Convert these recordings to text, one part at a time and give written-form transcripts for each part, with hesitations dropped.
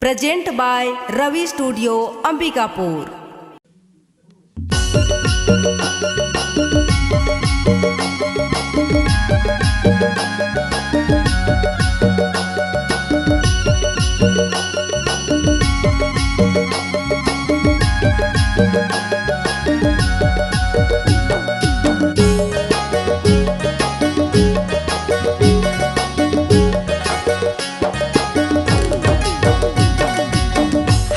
Present by Ravi studio Ambikapur.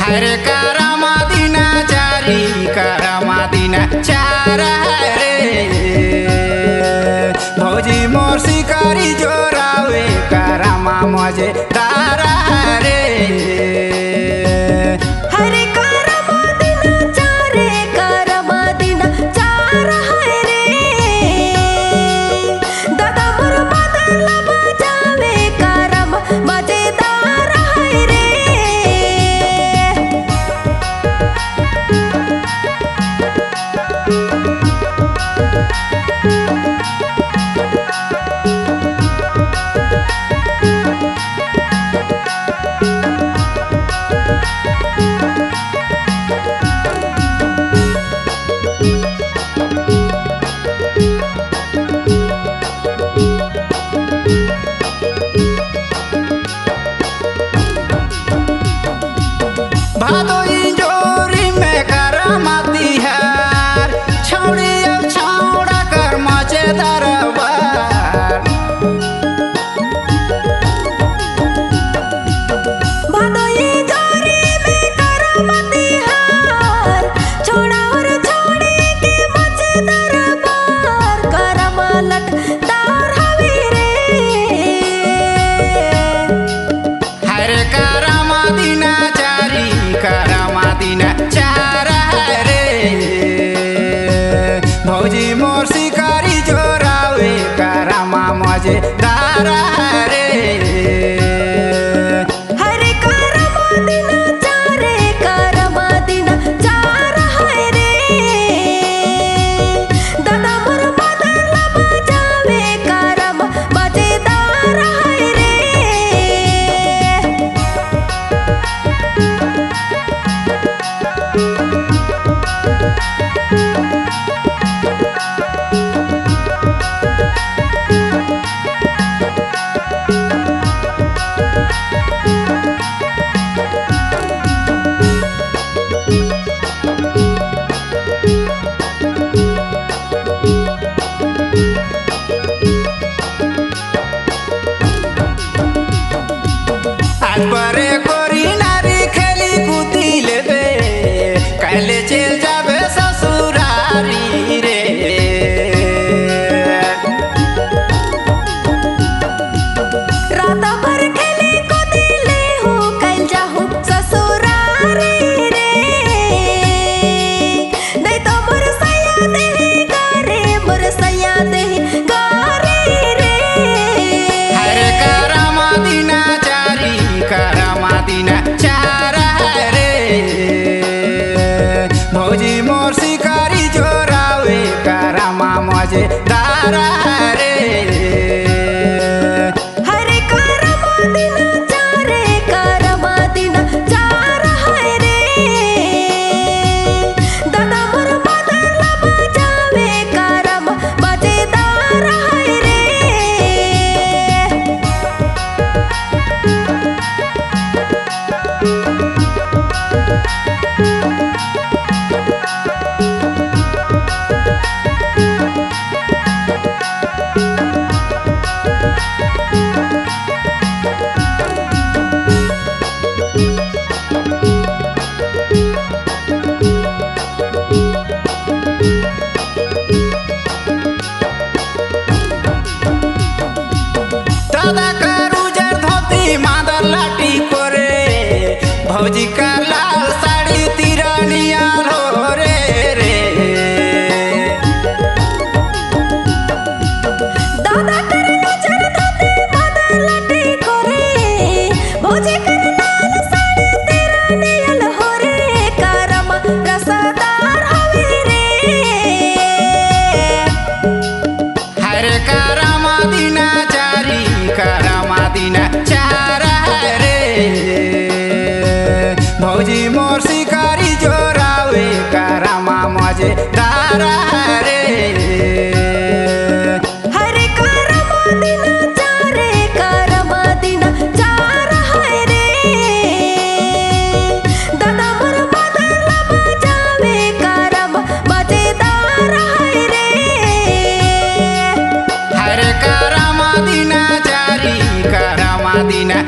हरे कारमा दिना चारी कारमा दिना चार रे भौजी मोर शिकारी जोरावे कारमा मजे तारा रे। हरे कारमा दिना चारे कारमा दिना चार रे दादा मोर बदल बजावे कारम मजेदार रे। भादोई जोरी में करमाती है छौड़ी अब छौड़ा कर मचे दरबार। भादोई जोरी में करमती हार छोड़ा और छोड़ी के मचे दरबार करम लटदार हवे रे। हरे कारमा दिना चारी कारमा दिना चार रे भौजी मोर शिकारी जोरावे कारमा मजे दारा रे। हरे कारमा दिना चारे कारमा दिना चार रे दादा मोर बदल बजावे कारम मजेदार रे। आज बरे कोरी नारी खेली कूदी लेबे काले चल जाबे ससुरारी रे। रात भर खेले को दिले हो कल जाहू ससुरारी रे नहीं तो मोर सैया देही गारे मोर सैया देही गारे रे। हरे कारमा दिना चारी कारमा दिना चार रे भौजी मोर शिकारी जोरावे कारमा मजे दारा रे। हरे कारमा दिना चारे कारमा दिना चार रे दादा मोर बदल बजावे कारम मजेदार रे। दादा करू जर धोती मादर लाठी कोरे भौजी का लाल साड़ी तिरनिया लो रे रे। दादा कर नजर धोते मादर लाठी कोरे भौजी कर लाल साड़ी तेरा नियल हो रे कारम रसदार हवे रे। हरे कारमा दिना चारी कारमा दिना चार रे भौजी मोर शिकारी जोरावे कारमा मजेदार रे हरे कारमा दिना चारे कारमा दिना चार है रे दादा मोर बदला बजावे कारमा मजेदार है रे हरे कारमा दिना चारी कारमा दिना